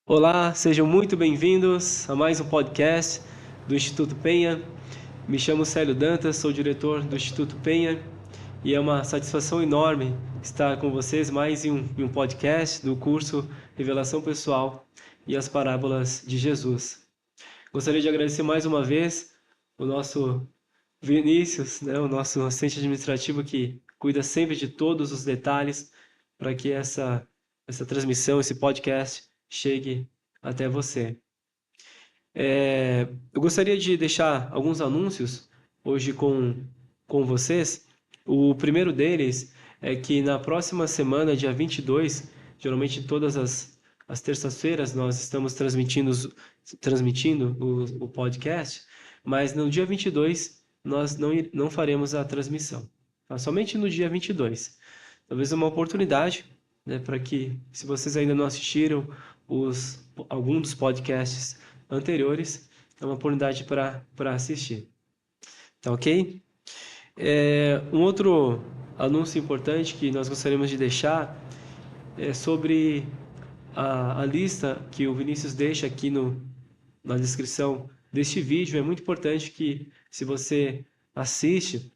Olá, sejam muito bem-vindos a mais um podcast do Instituto Penha. Me chamo Célio Dantas, sou diretor do Instituto Penha e é uma satisfação enorme estar com vocês mais em um podcast do curso Revelação Pessoal e as Parábolas de Jesus. Gostaria de agradecer mais uma vez o nosso Vinícius, o nosso assistente administrativo que cuida sempre de todos os detalhes para que essa transmissão, esse podcast chegue até você. Eu gostaria de deixar alguns anúncios hoje com vocês. O primeiro deles é que na próxima semana, dia 22, geralmente todas as terças-feiras nós estamos transmitindo o podcast, mas no dia 22 nós não faremos a transmissão, tá? Somente no dia 22. Talvez uma oportunidade, né, para que, se vocês ainda não assistiram algum dos podcasts anteriores, é uma oportunidade para assistir. Tá ok? Um outro anúncio importante que nós gostaríamos de deixar é sobre a lista que o Vinícius deixa aqui na descrição deste vídeo. É muito importante que, se você assiste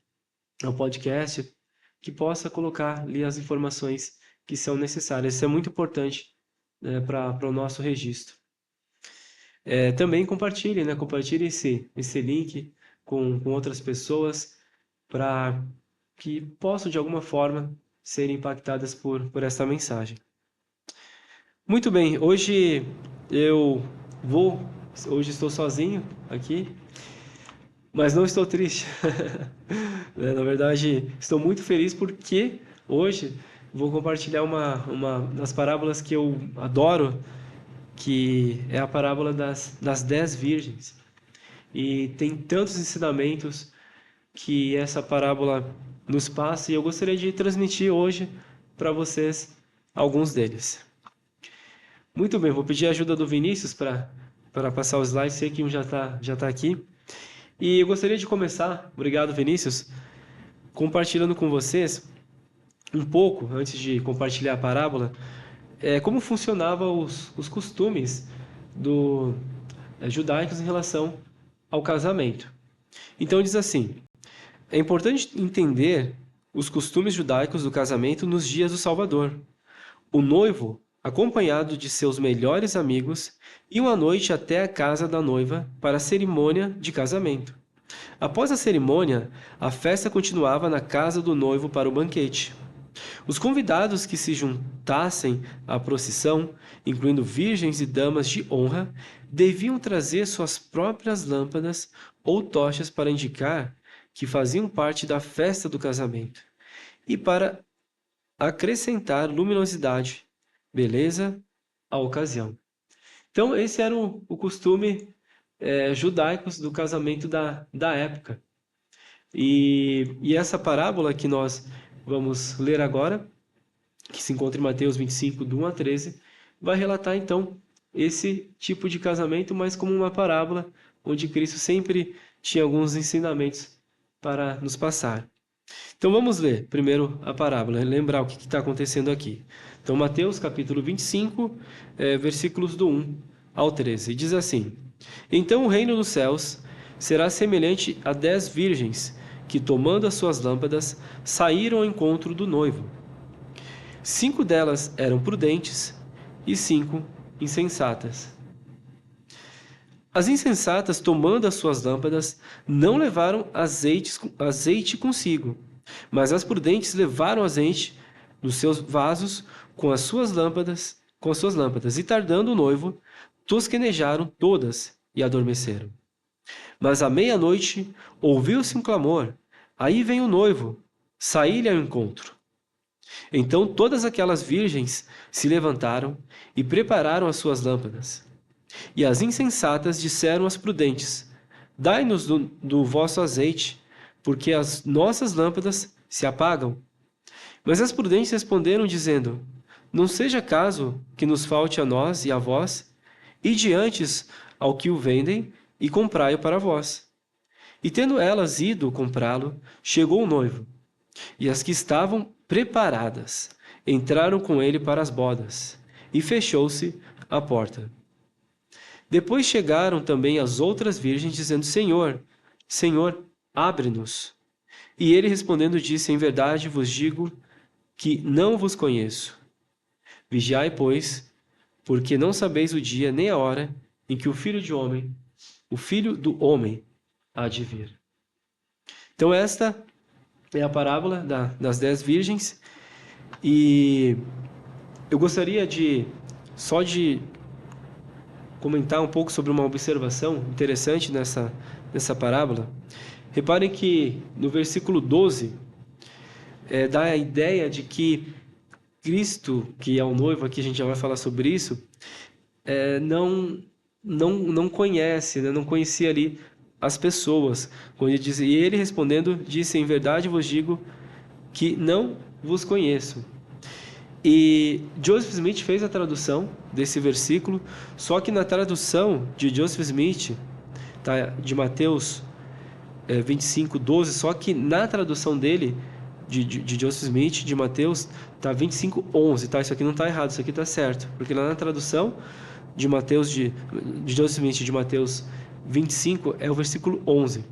ao podcast, que possa colocar ali as informações que são necessárias. Isso é muito importante, né, para o nosso registro. Também compartilhe, né? Compartilhe esse link com outras pessoas para que possam, de alguma forma, ser impactadas por essa mensagem. Muito bem, hoje estou sozinho aqui, mas não estou triste. Na verdade, estou muito feliz porque hoje vou compartilhar uma das parábolas que eu adoro, que é a parábola das 10 virgens. E tem tantos ensinamentos que essa parábola nos passa, e eu gostaria de transmitir hoje para vocês alguns deles. Muito bem, vou pedir a ajuda do Vinícius para passar os slides, sei que um já tá aqui. E eu gostaria de começar, obrigado Vinícius, compartilhando com vocês um pouco, antes de compartilhar a parábola, como funcionavam os costumes judaicos em relação ao casamento. Então diz assim: é importante entender os costumes judaicos do casamento nos dias do Salvador. O noivo, acompanhado de seus melhores amigos, ia uma noite até a casa da noiva para a cerimônia de casamento. Após a cerimônia, a festa continuava na casa do noivo para o banquete. Os convidados que se juntassem à procissão, incluindo virgens e damas de honra, deviam trazer suas próprias lâmpadas ou tochas para indicar que faziam parte da festa do casamento e para acrescentar luminosidade, beleza à ocasião. Então, esse era o costume judaico do casamento da época. E essa parábola que nós vamos ler agora, que se encontra em Mateus 25, do 1 a 13, vai relatar então esse tipo de casamento, mas como uma parábola, onde Cristo sempre tinha alguns ensinamentos para nos passar. Então vamos ler primeiro a parábola, lembrar o que está acontecendo aqui. Então Mateus capítulo 25, versículos do 1 ao 13, diz assim: Então o reino dos céus será semelhante a 10 virgens que, tomando as suas lâmpadas, saíram ao encontro do noivo. 5 delas eram prudentes e 5 insensatas. As insensatas, tomando as suas lâmpadas, não levaram azeite consigo, mas as prudentes levaram azeite nos seus vasos com as suas lâmpadas, e tardando o noivo, tosquenejaram todas e adormeceram. Mas à meia-noite ouviu-se um clamor: aí vem o noivo, saí-lhe ao encontro. Então todas aquelas virgens se levantaram e prepararam as suas lâmpadas. E as insensatas disseram às prudentes: dai-nos do vosso azeite, porque as nossas lâmpadas se apagam. Mas as prudentes responderam, dizendo: não seja caso que nos falte a nós e a vós, ide antes ao que o vendem e comprai-o para vós. E tendo elas ido comprá-lo, chegou o noivo. E as que estavam preparadas entraram com ele para as bodas, e fechou-se a porta. Depois chegaram também as outras virgens, dizendo: Senhor, Senhor, abre-nos. E ele respondendo disse: Em verdade vos digo que não vos conheço. Vigiai, pois, porque não sabeis o dia nem a hora em que o Filho do Homem, há de vir. Então esta é a parábola das 10 virgens, e eu gostaria de comentar um pouco sobre uma observação interessante nessa parábola. Reparem que no versículo 12 dá a ideia de que Cristo, que é o noivo, aqui a gente já vai falar sobre isso, não conhece, né? Não conhecia ali as pessoas. Quando ele diz, e ele respondendo disse: Em verdade vos digo que não vos conheço. E Joseph Smith fez a tradução desse versículo, só que na tradução de Joseph Smith, tá, de Mateus 25, 12, só que na tradução dele, de Joseph Smith, de Mateus, tá 25, 11, tá? Isso aqui não tá errado, isso aqui tá certo, porque lá na tradução de Mateus, de Joseph Smith, de Mateus 25, é o versículo 11.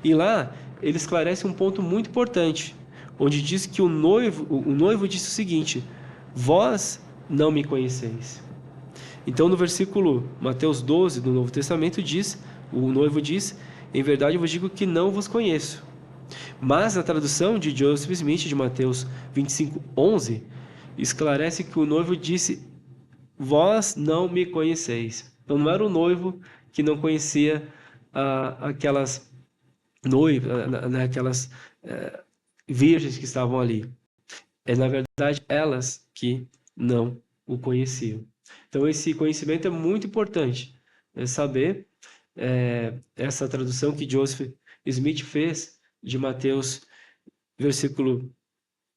E lá ele esclarece um ponto muito importante, onde diz que o noivo disse o seguinte: vós não me conheceis. Então no versículo Mateus 12 do Novo Testamento o noivo diz: em verdade eu vos digo que não vos conheço. Mas na tradução de Joseph Smith de Mateus 25, 11, esclarece que o noivo disse: vós não me conheceis. Então não era o noivo que não conhecia aquelas noivas, aquelas virgens que estavam ali. Na verdade, elas que não o conheciam. Então esse conhecimento é muito importante. Saber essa tradução que Joseph Smith fez de Mateus versículo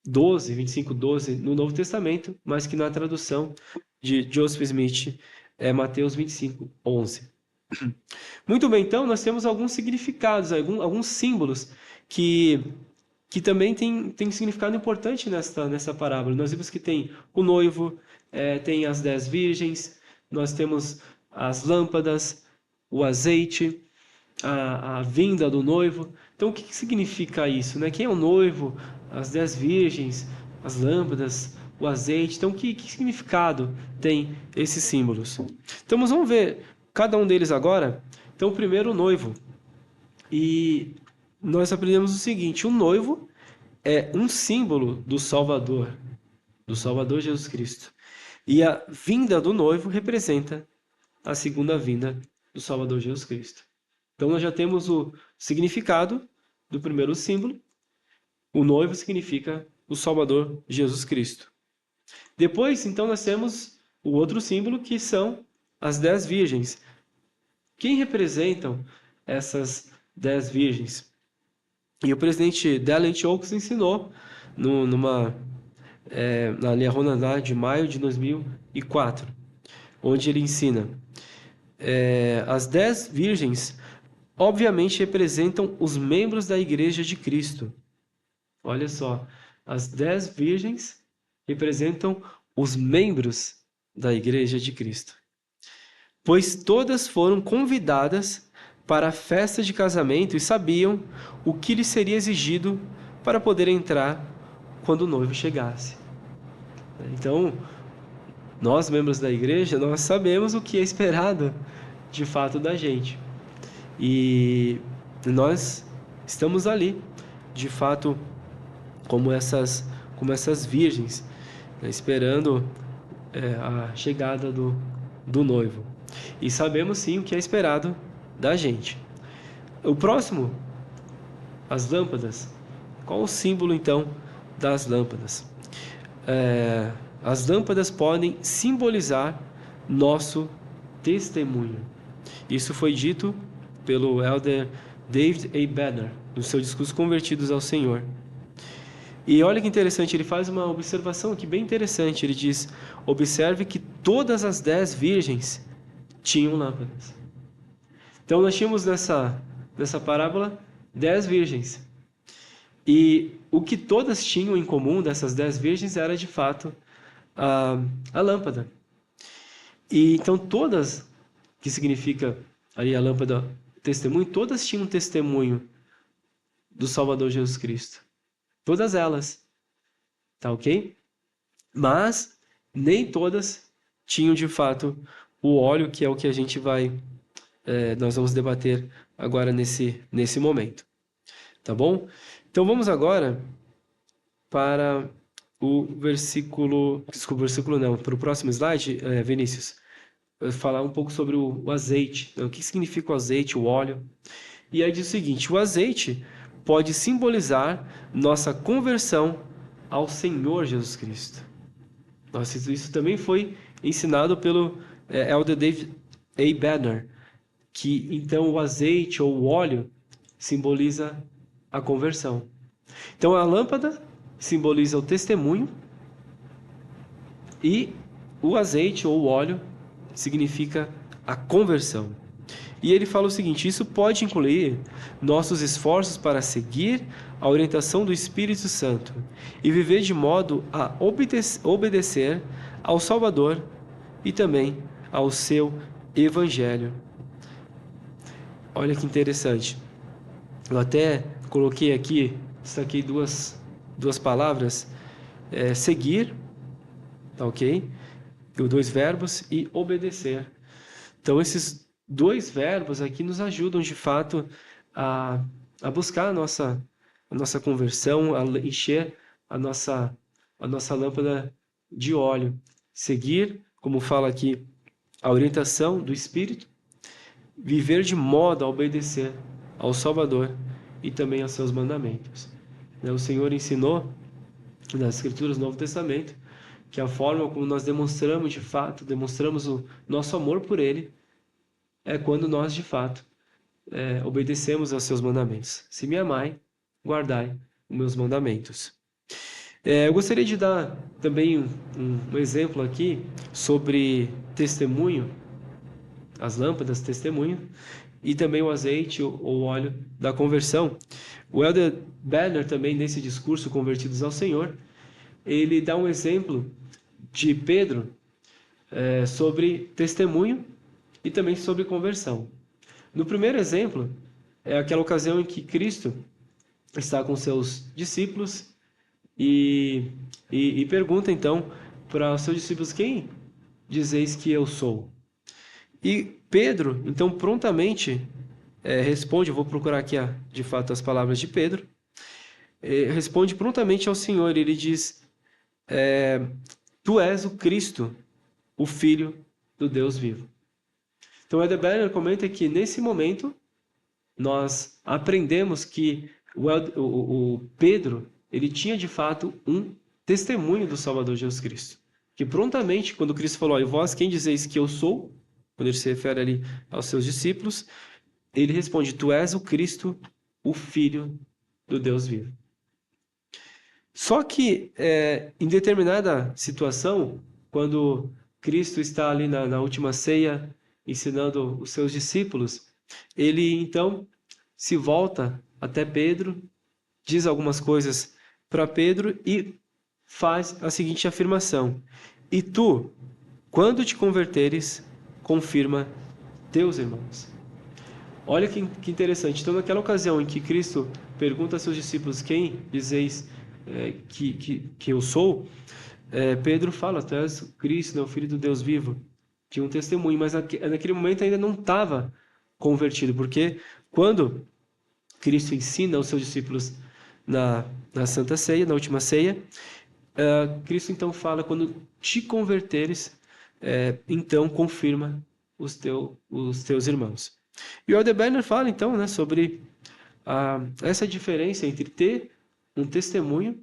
12, 25, 12 no Novo Testamento, mas que na tradução de Joseph Smith é Mateus 25, 11. Muito bem, então nós temos alguns significados, alguns símbolos que também tem significado importante nessa parábola. Nós vimos que tem o noivo, tem as 10 virgens, nós temos as lâmpadas, o azeite, a vinda do noivo. Então, o que significa isso, né? Quem é o noivo, as 10 virgens, as lâmpadas, o azeite? Então, que significado tem esses símbolos? Então, vamos ver cada um deles agora. Então, primeiro, o noivo. E nós aprendemos o seguinte: o noivo é um símbolo do Salvador Jesus Cristo. E a vinda do noivo representa a segunda vinda do Salvador Jesus Cristo. Então nós já temos o significado do primeiro símbolo. O noivo significa o Salvador Jesus Cristo. Depois, então, nós temos o outro símbolo, que são as 10 virgens. Quem representam essas 10 virgens? E o presidente Dallin Oaks ensinou na Lia Ronandá de maio de 2004, onde ele ensina as 10 virgens obviamente representam os membros da Igreja de Cristo. Olha só, as 10 virgens representam os membros da Igreja de Cristo, pois todas foram convidadas para a festa de casamento e sabiam o que lhes seria exigido para poder entrar quando o noivo chegasse. Então, nós, membros da igreja, nós sabemos o que é esperado de fato da gente. E nós estamos ali, de fato, como essas virgens, né, esperando a chegada do noivo. E sabemos sim o que é esperado da gente. O próximo, as lâmpadas. Qual o símbolo então das lâmpadas? As lâmpadas podem simbolizar nosso testemunho. Isso foi dito pelo elder David A. Benner no seu discurso Convertidos ao Senhor. E olha que interessante, ele faz uma observação aqui bem interessante. Ele diz: observe que todas as 10 virgens tinham lâmpadas. Então nós tínhamos nessa parábola 10 virgens. E o que todas tinham em comum dessas 10 virgens era de fato a lâmpada. E então todas que significa ali a lâmpada testemunho, todas tinham um testemunho do Salvador Jesus Cristo. Todas elas. Tá ok? Mas nem todas tinham de fato o óleo, que é o que a gente nós vamos debater agora nesse momento. Tá bom? Então vamos agora para o versículo... Desculpa, o versículo não. Para o próximo slide, Vinícius. Falar um pouco sobre o azeite. O que significa o azeite, o óleo? E aí diz o seguinte: o azeite pode simbolizar nossa conversão ao Senhor Jesus Cristo. Nossa, isso também foi ensinado pelo Elder David A. Banner, que então o azeite ou o óleo simboliza a conversão. Então a lâmpada simboliza o testemunho e o azeite ou o óleo significa a conversão. E ele fala o seguinte: isso pode incluir nossos esforços para seguir a orientação do Espírito Santo e viver de modo a obedecer ao Salvador e também ao seu Evangelho. Olha que interessante. Eu até coloquei aqui, destaquei duas palavras, seguir, tá ok? Dois verbos, e obedecer. Então esses dois verbos aqui nos ajudam de fato a buscar a nossa conversão, a encher a nossa lâmpada de óleo. Seguir, como fala aqui, a orientação do Espírito, viver de modo a obedecer ao Salvador e também aos seus mandamentos. O Senhor ensinou nas Escrituras do Novo Testamento que a forma como nós demonstramos de fato, demonstramos o nosso amor por Ele, é quando nós de fato obedecemos aos seus mandamentos. Se me amai, guardai os meus mandamentos. Eu gostaria de dar também um exemplo aqui sobre testemunho, as lâmpadas testemunho, e também o azeite ou óleo da conversão. O Elder Banner também, nesse discurso Convertidos ao Senhor, ele dá um exemplo de Pedro sobre testemunho e também sobre conversão. No primeiro exemplo, é aquela ocasião em que Cristo está com seus discípulos e pergunta então para os seus discípulos: quem dizeis que eu sou? E Pedro, então, prontamente responde, eu vou procurar aqui de fato as palavras de Pedro, responde prontamente ao Senhor, ele diz: tu és o Cristo, o Filho do Deus vivo. Então, Elder Banner comenta que nesse momento nós aprendemos que o Pedro, ele tinha de fato um testemunho do Salvador Jesus Cristo. Que prontamente, quando Cristo falou: e vós quem dizeis que eu sou? Quando ele se refere ali aos seus discípulos, ele responde: tu és o Cristo, o Filho do Deus vivo. Só que em determinada situação, quando Cristo está ali na última ceia, ensinando os seus discípulos, ele então se volta até Pedro, diz algumas coisas para Pedro e faz a seguinte afirmação: e tu, quando te converteres, confirma teus irmãos. Olha que interessante. Então, naquela ocasião em que Cristo pergunta a seus discípulos: quem dizeis que eu sou? Pedro fala: tu és Cristo, o Filho do Deus vivo. Tinha um testemunho, mas naquele momento ainda não estava convertido, porque quando Cristo ensina aos seus discípulos na Santa Ceia, na última ceia, Cristo então fala: quando te converteres, então confirma os teus irmãos. E o Elder Banner fala então, né, sobre essa diferença entre ter um testemunho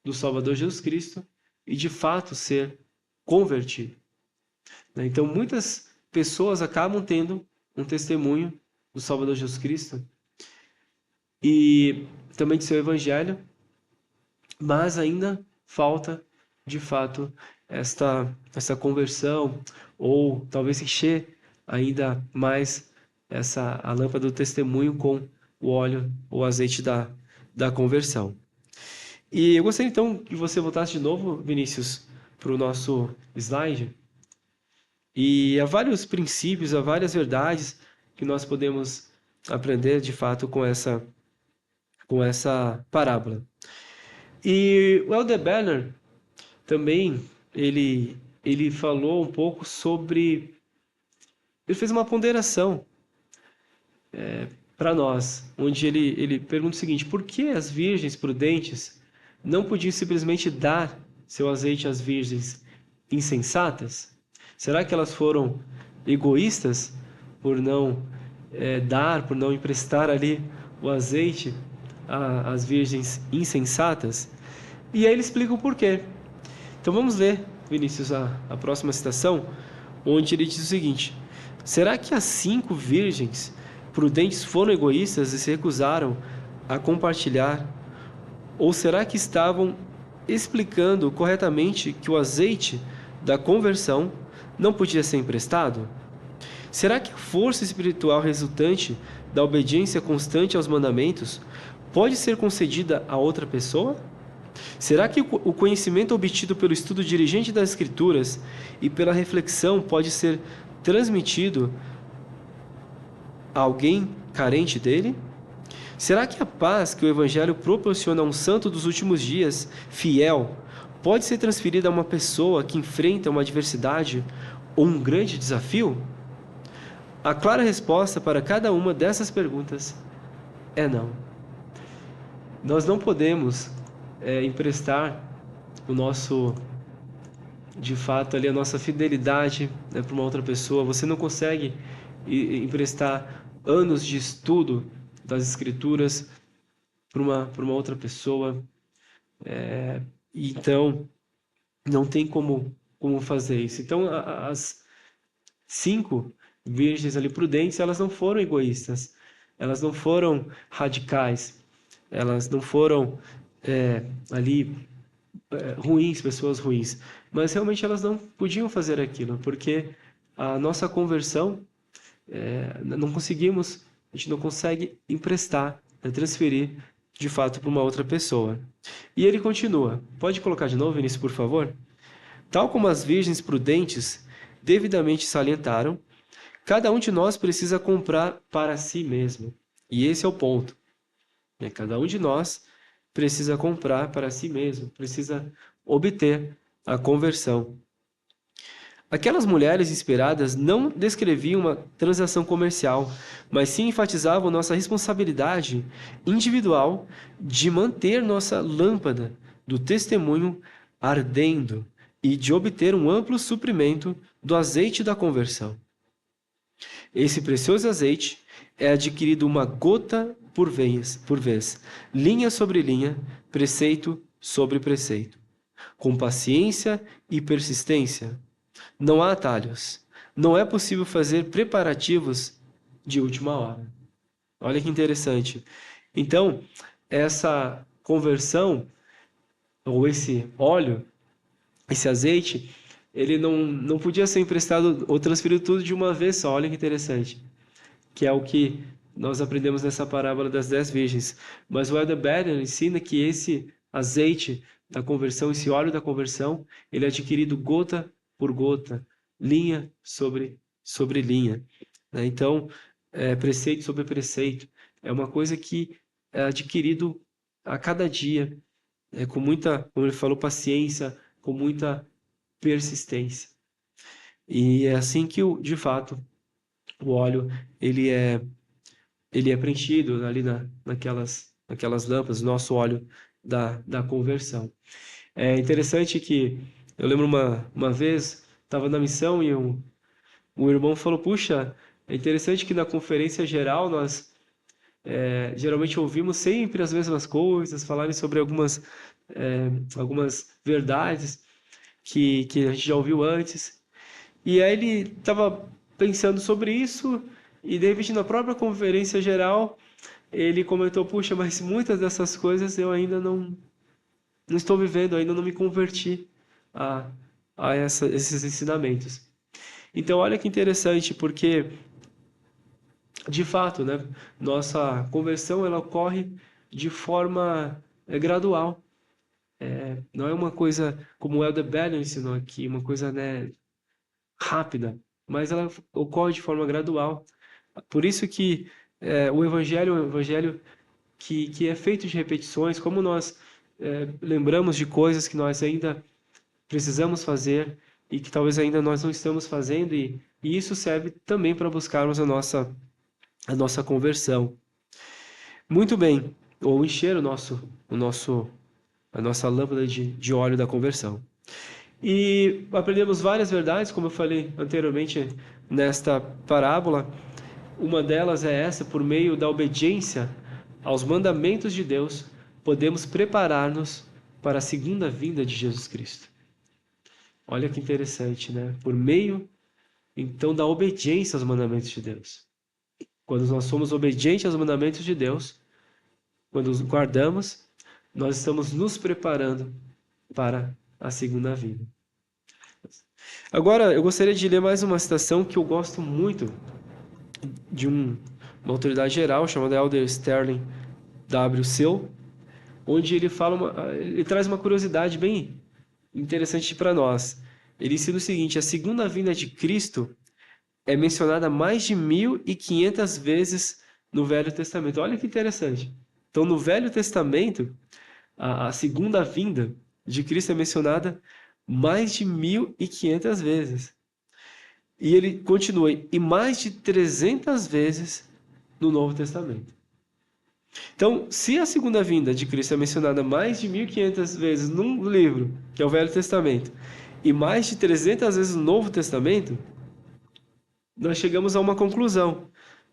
do Salvador Jesus Cristo e de fato ser convertido. Então muitas pessoas acabam tendo um testemunho do Salvador Jesus Cristo e também de seu Evangelho, mas ainda falta de fato essa conversão, ou talvez encher ainda mais a lâmpada do testemunho com o óleo ou azeite da conversão. E eu gostaria então que você voltasse de novo, Vinícius, para o nosso slide. E há vários princípios, há várias verdades que nós podemos aprender de fato com essa parábola. E o Elder Banner também, ele falou um pouco sobre... Ele fez uma ponderação para nós, onde ele pergunta o seguinte: por que as virgens prudentes não podiam simplesmente dar seu azeite às virgens insensatas? Será que elas foram egoístas por não dar, por não emprestar ali o azeite às virgens insensatas? E aí ele explica o porquê. Então vamos ler, Vinícius, a próxima citação, onde ele diz o seguinte: será que as 5 virgens prudentes foram egoístas e se recusaram a compartilhar? Ou será que estavam explicando corretamente que o azeite da conversão não podia ser emprestado? Será que a força espiritual resultante da obediência constante aos mandamentos pode ser concedida a outra pessoa? Será que o conhecimento obtido pelo estudo diligente das Escrituras e pela reflexão pode ser transmitido a alguém carente dele? Será que a paz que o Evangelho proporciona a um santo dos últimos dias, fiel, pode ser transferida a uma pessoa que enfrenta uma adversidade ou um grande desafio? A clara resposta para cada uma dessas perguntas é não. Nós não podemos emprestar o nosso, de fato, ali a nossa fidelidade, né, para uma outra pessoa. Você não consegue emprestar anos de estudo das Escrituras para uma outra pessoa. Então, não tem como fazer isso. Então, as 5 virgens ali prudentes, elas não foram egoístas, elas não foram radicais, elas não foram ali ruins, pessoas ruins, mas realmente elas não podiam fazer aquilo, porque a nossa conversão, não conseguimos, a gente não consegue emprestar, transferir de fato para uma outra pessoa. E ele continua, pode colocar de novo, Vinícius, por favor? Tal como as virgens prudentes devidamente salientaram, cada um de nós precisa comprar para si mesmo. E esse é o ponto. Cada um de nós precisa comprar para si mesmo, precisa obter a conversão. Aquelas mulheres inspiradas não descreviam uma transação comercial, mas sim enfatizavam nossa responsabilidade individual de manter nossa lâmpada do testemunho ardendo e de obter um amplo suprimento do azeite da conversão. Esse precioso azeite é adquirido uma gota por vez, linha sobre linha, preceito sobre preceito, com paciência e persistência. Não há atalhos. Não é possível fazer preparativos de última hora. Olha que interessante. Então, essa conversão, ou esse óleo, esse azeite, ele não podia ser emprestado ou transferido tudo de uma vez só. Olha que interessante. Que é o que nós aprendemos nessa parábola das 10 virgens. Mas o Elder Banner ensina que esse azeite da conversão, esse óleo da conversão, ele é adquirido gota por gota, linha sobre linha. Então, preceito sobre preceito. É uma coisa que é adquirido a cada dia, com muita, como ele falou, paciência, com muita persistência. E é assim que, de fato, o óleo ele é preenchido ali naquelas lâmpadas, nosso óleo da conversão. É interessante que eu lembro uma vez, estava na missão e um irmão falou: puxa, é interessante que na conferência geral nós geralmente ouvimos sempre as mesmas coisas, falarem sobre algumas verdades que a gente já ouviu antes. E aí ele estava pensando sobre isso e de repente na própria conferência geral ele comentou: puxa, mas muitas dessas coisas eu ainda não estou vivendo, ainda não me converti a, esses ensinamentos. Então olha que interessante, porque de fato, né, nossa conversão ela ocorre de forma gradual. Não é uma coisa como o Elder Banner ensinou aqui, uma coisa, né, rápida. mas ela ocorre de forma gradual. Por isso que o Evangelho é um Evangelho que é feito de repetições, como nós lembramos de coisas que nós ainda precisamos fazer e que talvez ainda nós não estamos fazendo, e isso serve também para buscarmos a nossa conversão. Muito bem, ou encher a nossa lâmpada de óleo da conversão. E aprendemos várias verdades, como eu falei anteriormente nesta parábola. Uma delas é essa: por meio da obediência aos mandamentos de Deus, podemos preparar-nos para a segunda vinda de Jesus Cristo. Olha que interessante, né? Por meio, então, da obediência aos mandamentos de Deus. Quando nós somos obedientes aos mandamentos de Deus, quando os guardamos, nós estamos nos preparando para a segunda vinda. Agora, eu gostaria de ler mais uma citação que eu gosto muito de uma autoridade geral chamada Elder Sterling W. Seal, onde ele traz uma curiosidade bem interessante para nós. Ele ensina o seguinte: a segunda vinda de Cristo é mencionada mais de 1.500 vezes no Velho Testamento. Olha que interessante. Então, no Velho Testamento, a segunda vinda de Cristo é mencionada mais de 1.500 vezes. E ele continua, e mais de 300 vezes no Novo Testamento. Então, se a segunda vinda de Cristo é mencionada mais de 1.500 vezes num livro, que é o Velho Testamento, e mais de 300 vezes no Novo Testamento, nós chegamos a uma conclusão.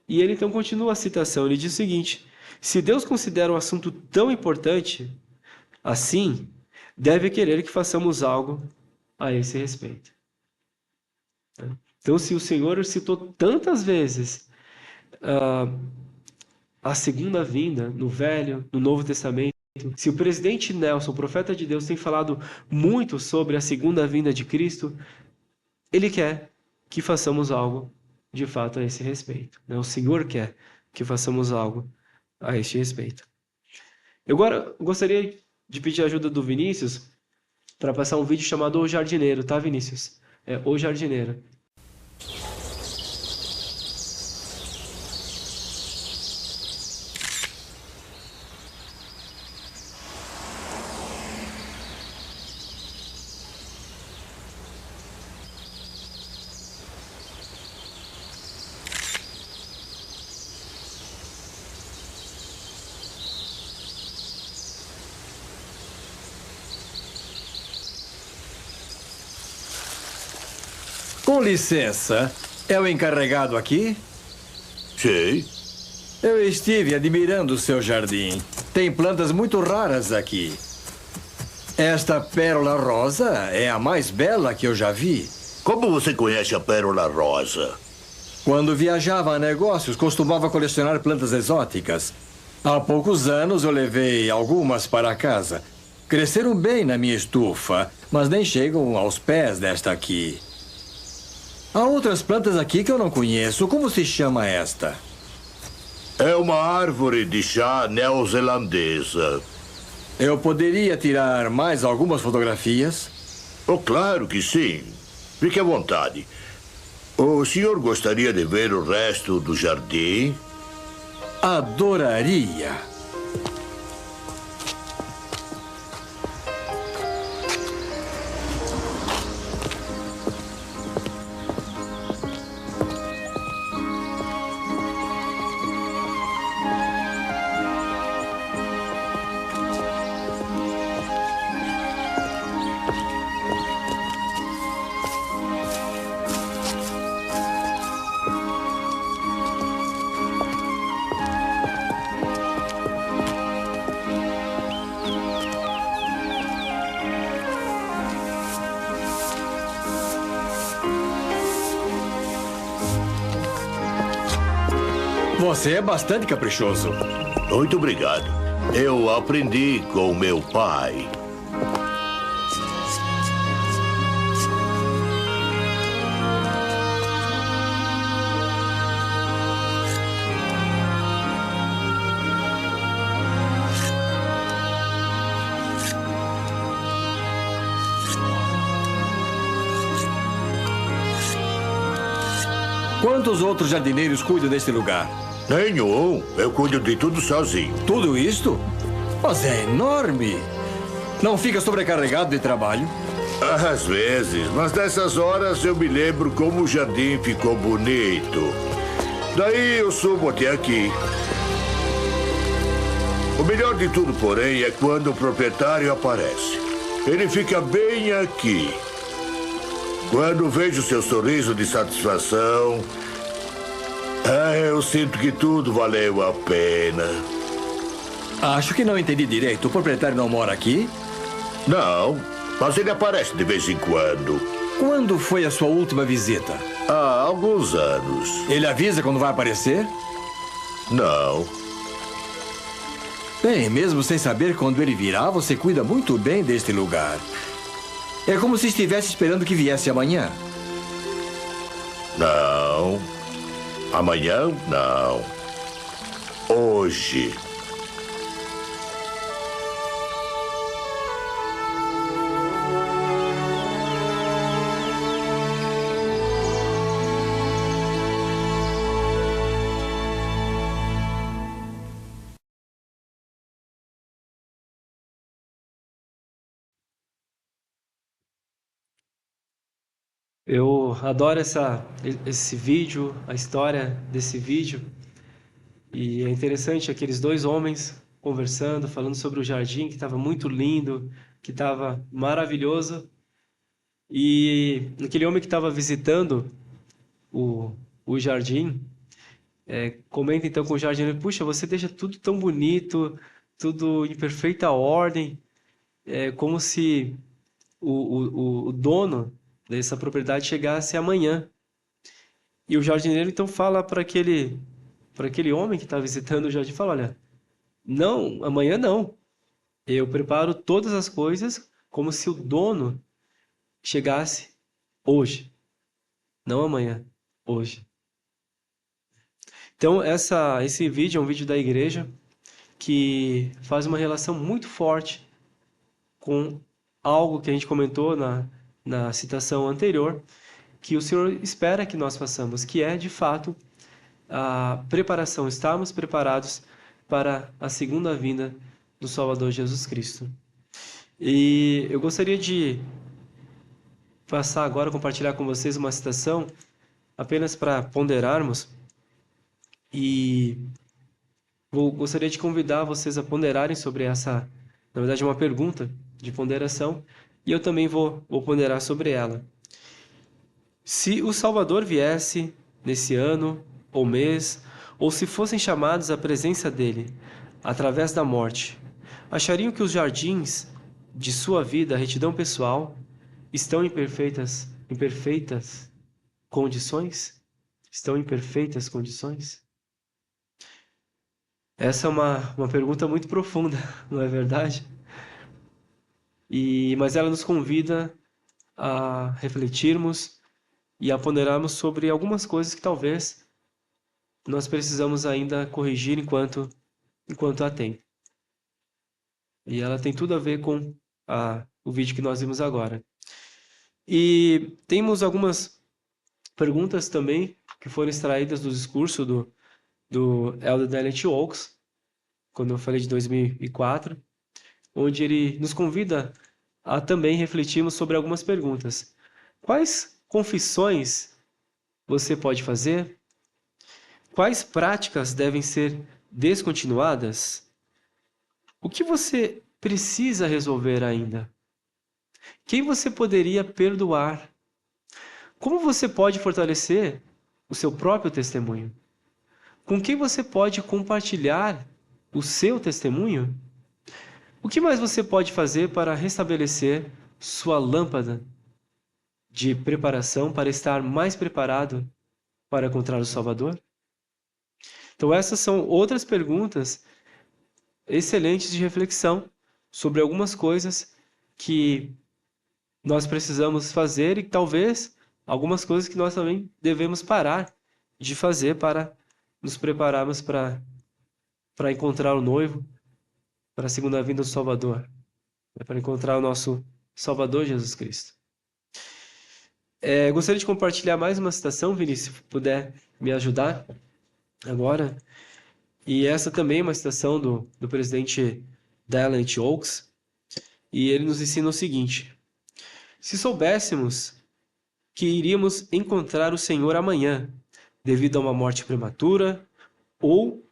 E ele então continua a citação, ele diz o seguinte: se Deus considera um assunto tão importante assim, deve querer que façamos algo a esse respeito. Então, se o Senhor citou tantas vezes a segunda vinda no Velho, no Novo Testamento, se o presidente Nelson, o profeta de Deus, tem falado muito sobre a segunda vinda de Cristo, ele quer que façamos algo de fato a esse respeito. O Senhor quer que façamos algo a este respeito. Eu agora gostaria de pedir a ajuda do Vinícius para passar um vídeo chamado O Jardineiro, tá, Vinícius? O Jardineiro. Com licença, é o encarregado aqui? Sim. Eu estive admirando o seu jardim. Tem plantas muito raras aqui. Esta pérola rosa é a mais bela que eu já vi. Como você conhece a pérola rosa? Quando viajava a negócios, costumava colecionar plantas exóticas. Há poucos anos eu levei algumas para casa. Cresceram bem na minha estufa, mas nem chegam aos pés desta aqui. Há outras plantas aqui que eu não conheço. Como se chama esta? É uma árvore de chá neozelandesa. Eu poderia tirar mais algumas fotografias? Oh, claro que sim. Fique à vontade. O senhor gostaria de ver o resto do jardim? Adoraria. Você é bastante caprichoso. Muito obrigado. Eu aprendi com meu pai. Quantos outros jardineiros cuidam deste lugar? Nenhum. Eu cuido de tudo sozinho. Tudo isto? Mas é enorme. Não fica sobrecarregado de trabalho? Às vezes, mas nessas horas eu me lembro como o jardim ficou bonito. Daí eu subo até aqui. O melhor de tudo, porém, é quando o proprietário aparece. Ele fica bem aqui. Quando vejo seu sorriso de satisfação, eu sinto que tudo valeu a pena. Acho que não entendi direito. O proprietário não mora aqui? Não, mas ele aparece de vez em quando. Quando foi a sua última visita? Há alguns anos. Ele avisa quando vai aparecer? Não. Bem, mesmo sem saber quando ele virá, você cuida muito bem deste lugar. É como se estivesse esperando que viesse amanhã. Não. Amanhã, não. Hoje. Eu adoro esse vídeo, a história desse vídeo. E é interessante aqueles dois homens conversando, falando sobre o jardim que estava muito lindo, que estava maravilhoso. E aquele homem que estava visitando o jardim, comenta então com o jardineiro: puxa, você deixa tudo tão bonito, tudo em perfeita ordem, como se o dono dessa propriedade chegasse amanhã. E o jardineiro então fala para aquele homem que está visitando o jardim, fala: olha, não, amanhã não. Eu preparo todas as coisas como se o dono chegasse hoje, não amanhã, hoje. Então esse vídeo é um vídeo da igreja que faz uma relação muito forte com algo que a gente comentou na citação anterior, que o Senhor espera que nós façamos, que é, de fato, a preparação, estarmos preparados para a segunda vinda do Salvador Jesus Cristo. E eu gostaria de passar agora, compartilhar com vocês uma citação, apenas para ponderarmos, e gostaria de convidar vocês a ponderarem sobre essa, na verdade, uma pergunta de ponderação, e eu também vou ponderar sobre ela. Se o Salvador viesse nesse ano, ou mês, ou se fossem chamados à presença dele, através da morte, achariam que os jardins de sua vida, a retidão pessoal, estão em perfeitas condições? Estão em perfeitas condições? Essa é uma pergunta muito profunda, não é verdade? Mas ela nos convida a refletirmos e a ponderarmos sobre algumas coisas que talvez nós precisamos ainda corrigir enquanto há tempo. E ela tem tudo a ver com o vídeo que nós vimos agora. E temos algumas perguntas também que foram extraídas do discurso do Elder Elliot Oaks, quando eu falei de 2004, onde ele nos convida a também refletirmos sobre algumas perguntas. Quais confissões você pode fazer? Quais práticas devem ser descontinuadas? O que você precisa resolver ainda? Quem você poderia perdoar? Como você pode fortalecer o seu próprio testemunho? Com quem você pode compartilhar o seu testemunho? O que mais você pode fazer para restabelecer sua lâmpada de preparação para estar mais preparado para encontrar o Salvador? Então essas são outras perguntas excelentes de reflexão sobre algumas coisas que nós precisamos fazer e talvez algumas coisas que nós também devemos parar de fazer para nos prepararmos para encontrar o noivo, para a segunda vinda do Salvador, para encontrar o nosso Salvador Jesus Cristo. Gostaria de compartilhar mais uma citação, Vinícius, se puder me ajudar agora. E essa também é uma citação do presidente Dallin H. Oaks, e ele nos ensina o seguinte: se soubéssemos que iríamos encontrar o Senhor amanhã, devido a uma morte prematura ou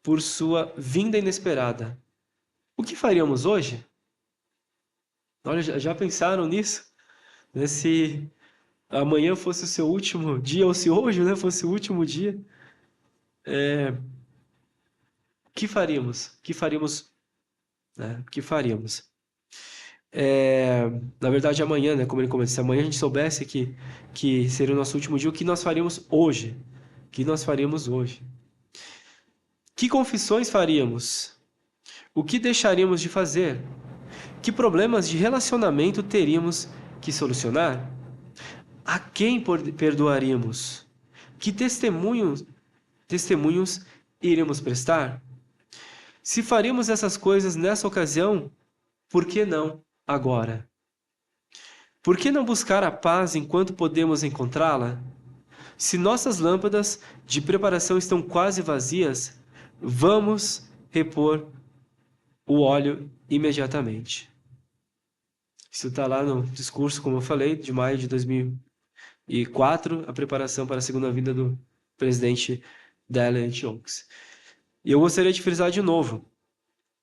por sua vinda inesperada, o que faríamos hoje? Olha, já pensaram nisso? Se amanhã fosse o seu último dia, ou se hoje, né, fosse o último dia, o que faríamos? O que faríamos, né? O que faríamos? Na verdade, amanhã, né, como ele comentou, se amanhã a gente soubesse que seria o nosso último dia, o que nós faríamos hoje? O que nós faríamos hoje? Que confissões faríamos? O que deixaríamos de fazer? Que problemas de relacionamento teríamos que solucionar? A quem perdoaríamos? Que testemunhos iríamos prestar? Se faríamos essas coisas nessa ocasião, por que não agora? Por que não buscar a paz enquanto podemos encontrá-la? Se nossas lâmpadas de preparação estão quase vazias, vamos repor o óleo imediatamente. Isso está lá no discurso, como eu falei, de maio de 2004, a preparação para a segunda vinda do presidente Dallin H. Oaks. E eu gostaria de frisar de novo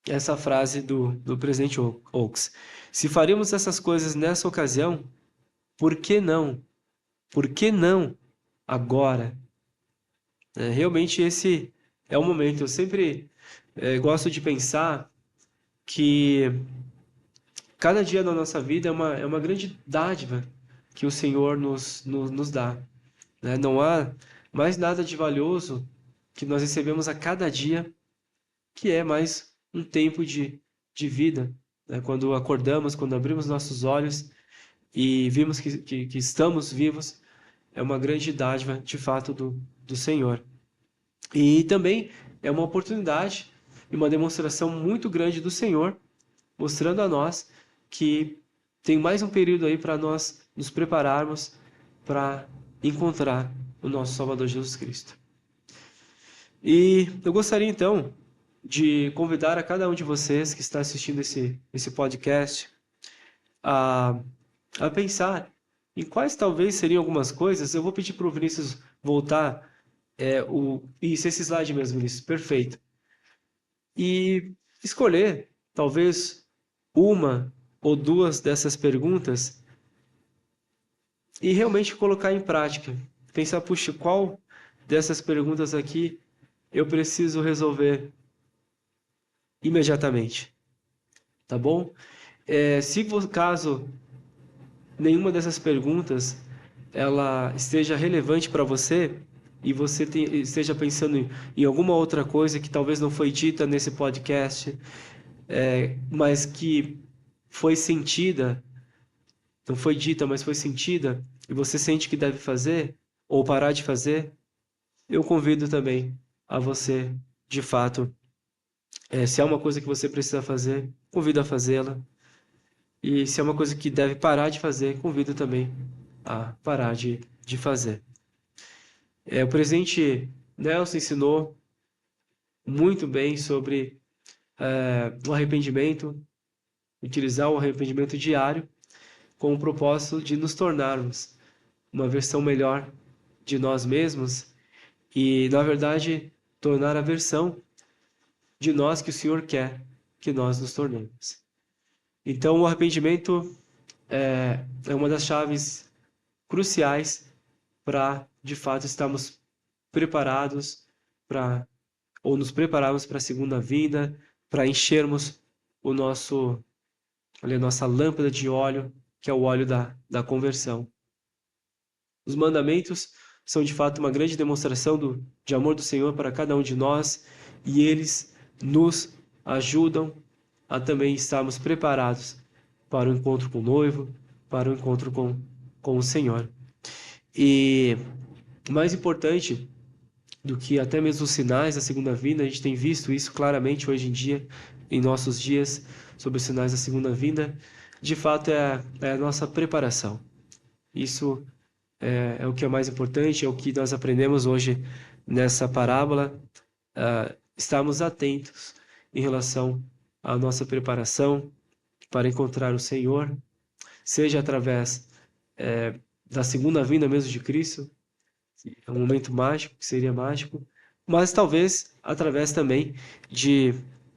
essa frase do presidente Oaks. Se faríamos essas coisas nessa ocasião, por que não? Por que não agora? Realmente esse é o momento. Eu sempre gosto de pensar que cada dia da nossa vida é uma grande dádiva que o Senhor nos dá. Não há mais nada de valioso que nós recebemos a cada dia, que é mais um tempo de vida. Quando acordamos, quando abrimos nossos olhos e vimos que estamos vivos, é uma grande dádiva, de fato, do Senhor. E também é uma oportunidade e uma demonstração muito grande do Senhor, mostrando a nós que tem mais um período aí para nós nos prepararmos para encontrar o nosso Salvador Jesus Cristo. E eu gostaria então de convidar a cada um de vocês que está assistindo esse podcast a pensar em quais talvez seriam algumas coisas. Eu vou pedir para o Vinícius voltar. Isso, esse slide mesmo, Vinícius, perfeito. E escolher talvez uma ou duas dessas perguntas e realmente colocar em prática. Pensar, puxa, qual dessas perguntas aqui eu preciso resolver imediatamente, tá bom? Se caso nenhuma dessas perguntas ela esteja relevante para você e você esteja pensando em alguma outra coisa que talvez não foi dita nesse podcast, mas que foi sentida, não foi dita, mas foi sentida, e você sente que deve fazer ou parar de fazer, eu convido também a você, de fato, se é uma coisa que você precisa fazer, convido a fazê-la. E se é uma coisa que deve parar de fazer, convido também a parar de fazer. O presidente Nelson ensinou muito bem sobre o arrependimento, utilizar o arrependimento diário com o propósito de nos tornarmos uma versão melhor de nós mesmos e, na verdade, tornar a versão de nós que o Senhor quer que nós nos tornemos. Então, o arrependimento é uma das chaves cruciais para, de fato, estarmos preparados ou nos prepararmos para a segunda vinda, para enchermos a nossa lâmpada de óleo, que é o óleo da conversão. Os mandamentos são, de fato, uma grande demonstração de amor do Senhor para cada um de nós, e eles nos ajudam a também estarmos preparados para o encontro com o noivo, para o encontro com o Senhor. E mais importante do que até mesmo os sinais da segunda vinda, a gente tem visto isso claramente hoje em dia, em nossos dias, sobre os sinais da segunda vinda, de fato é a nossa preparação. Isso é o que é mais importante, é o que nós aprendemos hoje nessa parábola, estarmos atentos em relação à nossa preparação para encontrar o Senhor, seja através da segunda vinda mesmo de Cristo, é um momento mágico, que seria mágico, mas talvez através também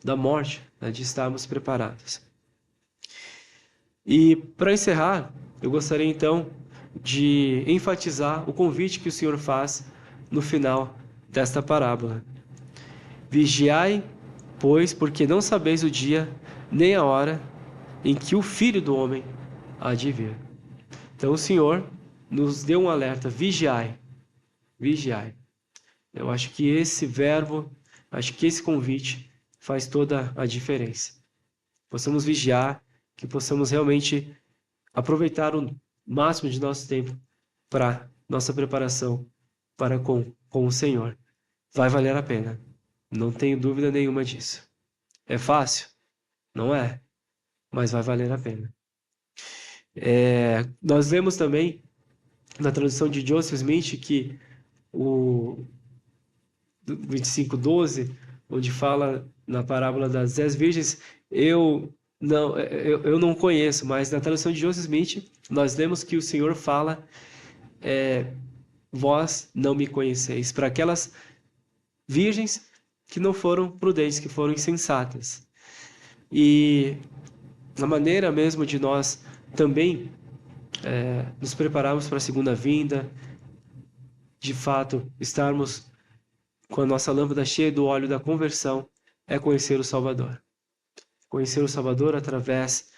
da morte, né, de estarmos preparados. E para encerrar, eu gostaria então de enfatizar o convite que o Senhor faz no final desta parábola. Vigiai, pois, porque não sabeis o dia nem a hora em que o Filho do Homem há de vir. Então o Senhor nos deu um alerta: vigiai, vigiai. Eu acho que esse verbo, acho que esse convite faz toda a diferença. Possamos vigiar, que possamos realmente aproveitar o máximo de nosso tempo para nossa preparação para com o Senhor. Vai valer a pena, não tenho dúvida nenhuma disso. É fácil? Não é, mas vai valer a pena. Nós lemos também na tradução de Joseph Smith que o 25:12, onde fala na parábola das 10 virgens, eu não conheço, mas na tradução de Joseph Smith, nós lemos que o Senhor fala, vós não me conheceis, para aquelas virgens que não foram prudentes, que foram insensatas. E a maneira mesmo de nós também nos prepararmos para a segunda vinda, de fato, estarmos com a nossa lâmpada cheia do óleo da conversão, é conhecer o Salvador. Conhecer o Salvador através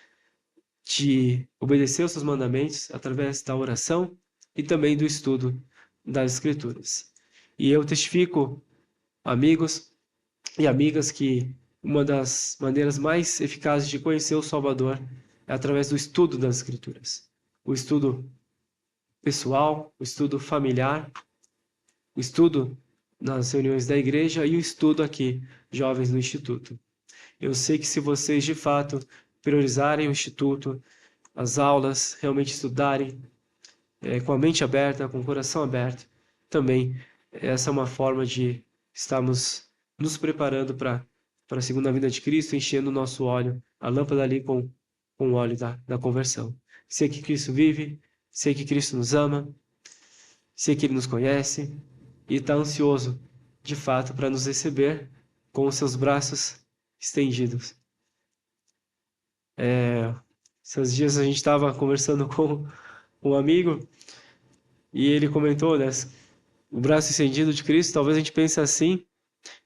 de obedecer os seus mandamentos, através da oração e também do estudo das Escrituras. E eu testifico, amigos e amigas, que uma das maneiras mais eficazes de conhecer o Salvador é através do estudo das Escrituras. O estudo pessoal, o estudo familiar, o estudo nas reuniões da igreja e o estudo aqui, jovens no Instituto. Eu sei que se vocês, de fato, priorizarem o Instituto, as aulas, realmente estudarem com a mente aberta, com o coração aberto, também essa é uma forma de estarmos nos preparando para a segunda vinda de Cristo, enchendo o nosso óleo, a lâmpada ali com o óleo da conversão. Sei que Cristo vive, sei que Cristo nos ama, sei que Ele nos conhece, e está ansioso, de fato, para nos receber com os seus braços estendidos. Esses dias a gente estava conversando com um amigo e ele comentou, né, o braço estendido de Cristo, talvez a gente pense assim,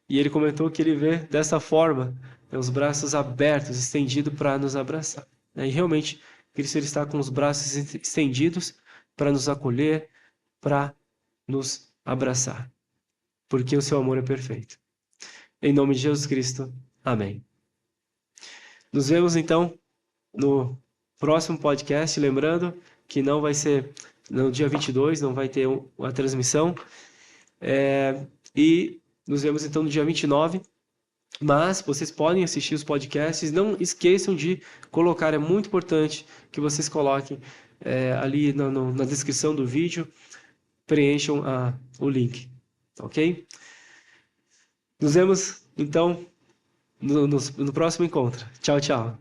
e ele comentou que ele vê dessa forma, né, os braços abertos, estendidos para nos abraçar. E realmente, Cristo ele está com os braços estendidos para nos acolher, para nos abraçar, porque o seu amor é perfeito. Em nome de Jesus Cristo, amém. Nos vemos então no próximo podcast, lembrando que não vai ser no dia 22, não vai ter a transmissão, e nos vemos então no dia 29, mas vocês podem assistir os podcasts, não esqueçam de colocar, é muito importante que vocês coloquem ali na descrição do vídeo, preencham o link, ok? Nos vemos, então, no próximo encontro. Tchau, tchau.